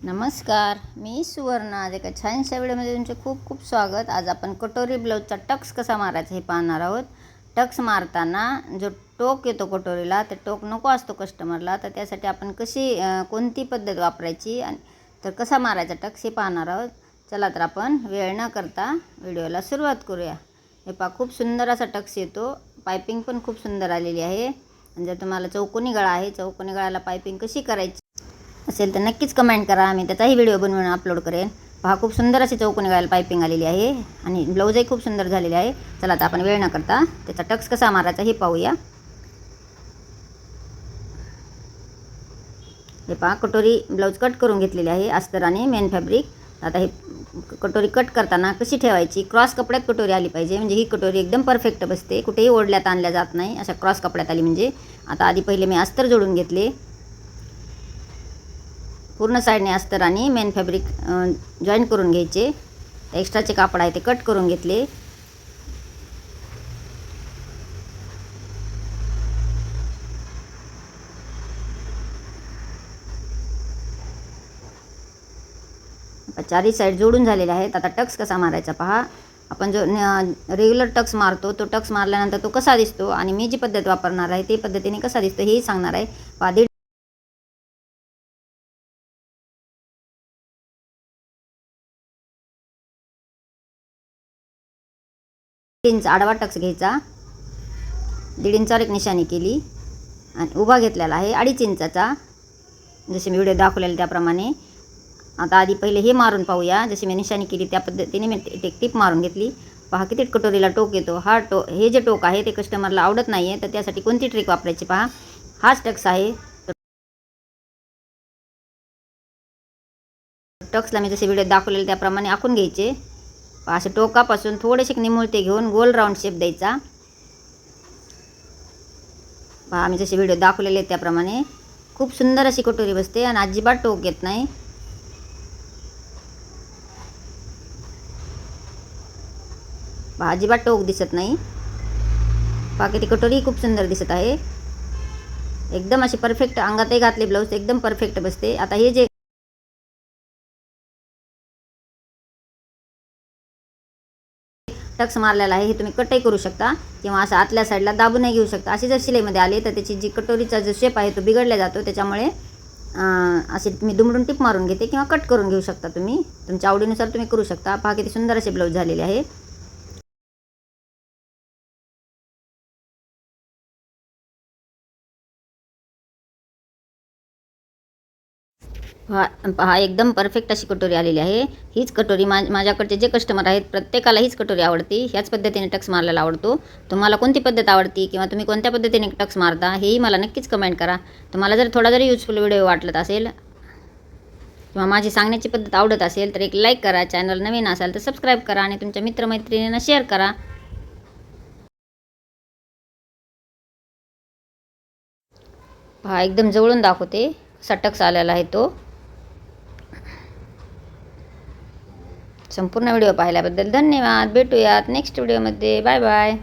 नमस्कार, मी सुवर्णा. आज एका छानशा व्हिडिओमध्ये तुमचे खूप खूप स्वागत. आज आपण कटोरी ब्लाऊजचा टक्स कसा मारायचा हे पाहणार आहोत. टक्स मारताना जो टोक येतो कटोरीला, ते टोक नको असतो कस्टमरला, तर त्यासाठी आपण कोणती पद्धत वापरायची आणि तर कसा मारायचा टक्स हे पाहणार आहोत. चला तर आपण वेळ न करता व्हिडिओला सुरुवात करूया. हे पहा, खूप सुंदर असा टक्स येतो. पायपिंग पण खूप सुंदर आलेली आहे. आणि जर तुम्हाला चौकोनी गळा आहे, चौकोनी गळ्याला पायपिंग कशी करायची असेल तर नक्कीच कमेंट करा. मी त्याचाही व्हिडिओ बनवून अपलोड करेन. पहा, खूप सुंदर अशी चौकोनी गळ्याला पायपिंग आलेली आहे आणि ब्लाऊजही खूप सुंदर झालेली आहे. चला तर आपण वेळ न करता त्याचा टक्स कसा मारायचा हे पाहूया. हे पहा, कटोरी ब्लाऊज कट करून घेतलेली आहे अस्तर आणि मेन फॅब्रिक. आता हे कटोरी कट करताना कशी ठेवायची, क्रॉस कपड्यात कटोरी आली पाहिजे, म्हणजे ही कटोरी एकदम परफेक्ट बसते, कुठेही ओढल्यात आणल्या जात नाही, अशा क्रॉस कपड्यात आली म्हणजे. आता आधी पहिले मी अस्तर जोडून घेतले. पूर्ण साईडने अस्तर आणि मेन फॅब्रिक जॉईन करून घ्यायचे. एक्स्ट्राचे कापड आहे ते कट करून घेतले. चारही साईड जोडून झालेले आहेत. आता टक्स कसा मारायचा पहा. आपण जो रेग्युलर टक्स मारतो, तो टक्स मारल्यानंतर तो कसा दिसतो आणि मी जी पद्धत वापरणार आहे ते पद्धतीने कसा दिसतो हेही सांगणार आहे. पहा, 1.5 इंच आडवा टक्स घ्यायचा. 1.5 इंचावर एक निशाणी केली आणि उभा घेतलेला आहे 2.5 इंचाचा, जसे मी व्हिडिओ दाखवलेला त्याप्रमाणे. आता आधी पहिले हे मारून पाहूया. जशी मी निशाणी केली त्या पद्धतीने मी एक टिप मारून घेतली. पहा, किती कटोरीला टोक येतो. हे जे टोक आहे ते कस्टमरला आवडत नाही आहे, तर त्यासाठी कोणती ट्रिक वापरायची पहा. हाच टक्स आहे. टक्सला मी जसे व्हिडिओ दाखवलेले त्याप्रमाणे आखून घ्यायचे. असे टोकापासून थोडेसे निमुळते घेऊन गोल राऊंड शेप द्यायचा. पहा, मी जसे व्हिडिओ दाखवलेले त्याप्रमाणे खूप सुंदर अशी कटोरी बसते आणि अजिबात टोक येत नाही. पहा, अजिबात टोक दिसत नाही. पहा, किती कटोरी खूप सुंदर दिसत आहे. एकदम अशी परफेक्ट, अंगातही घातले ब्लाऊज एकदम परफेक्ट बसते. आता हे जे टक्स मारलेला आहे हे तुम्ही कटही करू शकता किंवा असं आतल्या साईडला दाबूनही घेऊ शकता. अशी जर शिलाईमध्ये आले तर त्याची जी कटोरीचा जो शेप आहे तो बिघडला जातो. त्याच्यामुळे असे मी दुमडून टिप मारून घेते किंवा कट करून घेऊ शकता. तुम्ही तुमच्या आवडीनुसार तुम्ही करू शकता. पहा, किती सुंदर असे ब्लाऊज झालेले आहे. पहा, एकदम परफेक्ट अशी कटोरी आलेली आहे. हीच कटोरी माझ्याकडचे जे कस्टमर आहेत प्रत्येकाला हीच कटोरी आवडते. ह्याच पद्धतीने टक्स मारायला आवडतो. तुम्हाला कोणती पद्धत आवडती किंवा तुम्ही कोणत्या पद्धतीने टक्स मारता हेही मला नक्कीच कमेंट करा. तुम्हाला जर थोडा जरी युजफुल व्हिडिओ वाटत असेल किंवा माझी सांगण्याची पद्धत आवडत असेल तर एक लाईक करा. चॅनल नवीन असाल तर सबस्क्राईब करा आणि तुमच्या मित्रमैत्रिणींना शेअर करा. पहा, एकदम जवळून दाखवते कसा टक्स आलेला आहे तो. संपूर्ण व्हिडिओ पाहिल्याबद्दल धन्यवाद. भेटूयात नेक्स्ट व्हिडिओमध्ये. Bye bye.